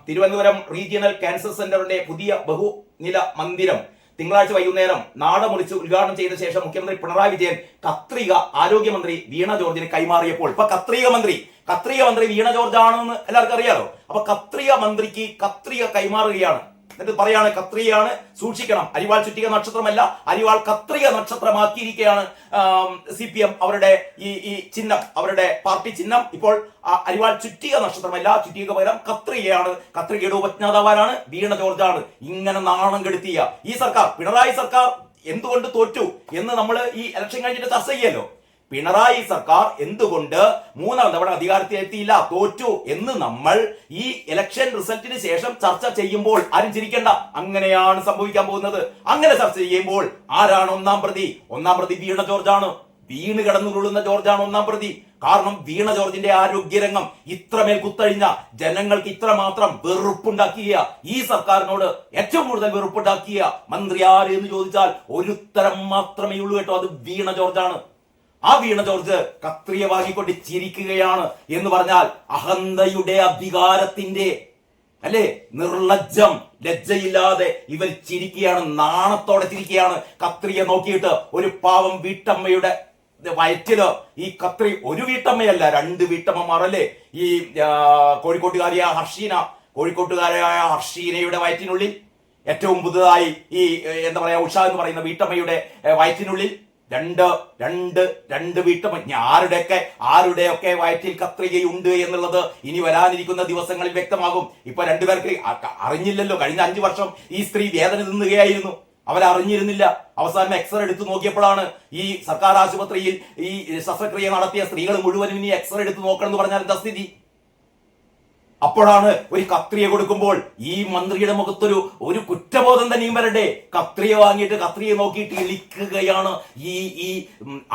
Thiruvananthapuram regional cancer സെന്ററിന്റെ പുതിയ ബഹുനില മന്ദിരം തിങ്കളാഴ്ച വൈകുന്നേരം നാടമുറിച്ച് ഉദ്ഘാടനം ചെയ്ത ശേഷം മുഖ്യമന്ത്രി പിണറായി വിജയൻ കത്രിക ആരോഗ്യമന്ത്രി വീണ ജോർജിന് കൈമാറിയപ്പോൾ ഇപ്പൊ കത്രിക മന്ത്രി വീണ ജോർജ് ആണെന്ന് എല്ലാവർക്കും അറിയാലോ. അപ്പൊ കത്രിക മന്ത്രിക്ക് കത്രിക കൈമാറുകയാണ്. എന്നിട്ട് പറയാണ് കത്രികയാണ്, സൂക്ഷിക്കണം, അരിവാൾ ചുറ്റിക നക്ഷത്രമല്ല, അരിവാൾ കത്രിക നക്ഷത്രമാക്കിയിരിക്കുകയാണ് CPM അവരുടെ ഈ ചിഹ്നം, അവരുടെ പാർട്ടി ചിഹ്നം ഇപ്പോൾ അരിവാൾ ചുറ്റിക നക്ഷത്രമല്ല, ചുറ്റിക പകരം കത്രികയാണ്. കത്രികയുടെ ഉപജ്ഞാതാവാണ് വീണ ജോർജാണ്. ഇങ്ങനെ നാണം കെടുത്തിയ ഈ സർക്കാർ, പിണറായി സർക്കാർ എന്തുകൊണ്ട് തോറ്റു എന്ന് നമ്മൾ ഈ ഇലക്ഷൻ കഴിഞ്ഞിട്ട് ചർച്ച ചെയ്യല്ലോ. പിണറായി സർക്കാർ എന്തുകൊണ്ട് 3ാം തവണ അധികാരത്തിലെത്തിയില്ല, തോറ്റു എന്ന് നമ്മൾ ഈ ഇലക്ഷൻ റിസൾട്ടിന് ശേഷം ചർച്ച ചെയ്യുമ്പോൾ ആരും ചിരിക്കേണ്ട, അങ്ങനെയാണ് സംഭവിക്കാൻ പോകുന്നത്. അങ്ങനെ ചർച്ച ചെയ്യുമ്പോൾ ആരാണ് ഒന്നാം പ്രതി? ഒന്നാം പ്രതി വീണ ജോർജാണ്. വീണ് കിടന്നുകൊള്ളുന്ന ജോർജാണ് ഒന്നാം പ്രതി. കാരണം വീണ ജോർജിന്റെ ആരോഗ്യരംഗം ഇത്രമേൽ കുത്തഴിഞ്ഞ, ജനങ്ങൾക്ക് ഇത്രമാത്രം വെറുപ്പുണ്ടാക്കിയ, ഈ സർക്കാരിനോട് ഏറ്റവും കൂടുതൽ വെറുപ്പുണ്ടാക്കിയ മന്ത്രി ആര് എന്ന് ചോദിച്ചാൽ ഒരു ഉത്തരം മാത്രമേ ഉള്ളൂ കേട്ടോ, അത് വീണ ജോർജാണ്. ആ വീണ ജോർജ് കത്രിക വാങ്ങിക്കൊണ്ട് ചിരിക്കുകയാണ് എന്ന് പറഞ്ഞാൽ അഹന്തയുടെ അധികാരത്തിന്റെ അല്ലേ, നിർലജ്ജം, ലജ്ജയില്ലാതെ ഇവർ ചിരിക്കുകയാണ്, നാണത്തോടെ ചിരിക്കുകയാണ്. കത്രിക നോക്കിയിട്ട് ഒരു പാവം വീട്ടമ്മയുടെ വയറ്റില് ഈ കത്രി, ഒരു വീട്ടമ്മയല്ല 2 വീട്ടമ്മമാരല്ലേ, ഈ കോഴിക്കോട്ടുകാരായ ഹർഷീനയുടെ വയറ്റിനുള്ളിൽ, ഏറ്റവും പുതുതായി ഈ എന്താ പറയാ ഉഷ എന്ന് പറയുന്ന വീട്ടമ്മയുടെ വയറ്റിനുള്ളിൽ രണ്ട് വീട്ടമ്മ. ആരുടെയൊക്കെ വയറ്റിൽ കത്രികയുണ്ട് എന്നുള്ളത് ഇനി വരാനിരിക്കുന്ന ദിവസങ്ങളിൽ വ്യക്തമാകും. ഇപ്പൊ 2 പേർക്ക് അറിഞ്ഞില്ലല്ലോ. കഴിഞ്ഞ 5 വർഷം ഈ സ്ത്രീ വേദന തിന്നുകയായിരുന്നു, അവരറിഞ്ഞിരുന്നില്ല. അവസാനം എക്സ്റേ എടുത്തു നോക്കിയപ്പോഴാണ് ഈ സർക്കാർ ആശുപത്രിയിൽ ഈ ശസ്ത്രക്രിയ നടത്തിയ സ്ത്രീകൾ മുഴുവനും ഇനി എക്സ്റേ എടുത്ത് നോക്കണം എന്ന് പറഞ്ഞാൽ എന്താ സ്ഥിതി? അപ്പോഴാണ് ഒരു കത്രിക കൊടുക്കുമ്പോൾ ഈ മന്ത്രിയുടെ മുഖത്തൊരു കുറ്റബോധം തന്നെയും വരണ്ടേ. കത്രിക വാങ്ങിയിട്ട് കത്രിക നോക്കിയിട്ട് ഇളിക്കുകയാണ് ഈ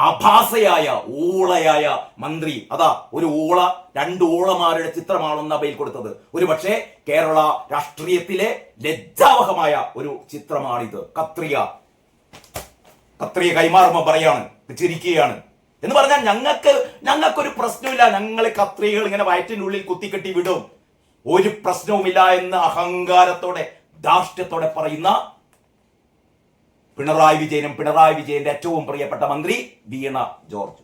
ആഭാസയായ ഊളയായ മന്ത്രി. അതാ ഒരു ഊള, 2 ഊളമാരുടെ ചിത്രമാണെന്ന് അബയിൽ കൊടുത്തത്. ഒരു പക്ഷേ കേരള രാഷ്ട്രീയത്തിലെ ലജ്ജാവഹമായ ഒരു ചിത്രമാണിത്. കത്രിക കൈമാറുമ്പോ പറയാണ്, ചിരിക്കുകയാണ് എന്ന് പറഞ്ഞാൽ ഞങ്ങൾക്കൊരു പ്രശ്നമില്ല, ഞങ്ങൾ കത്രികകൾ ഇങ്ങനെ വയറ്റിനുള്ളിൽ കുത്തിക്കെട്ടി വിടും, ഒരു പ്രശ്നവുമില്ല എന്ന് അഹങ്കാരത്തോടെ ധാർഷ്ട്യത്തോടെ പറയുന്ന പിണറായി വിജയന്റെ ഏറ്റവും പ്രിയപ്പെട്ട മന്ത്രി വീണ ജോർജ്.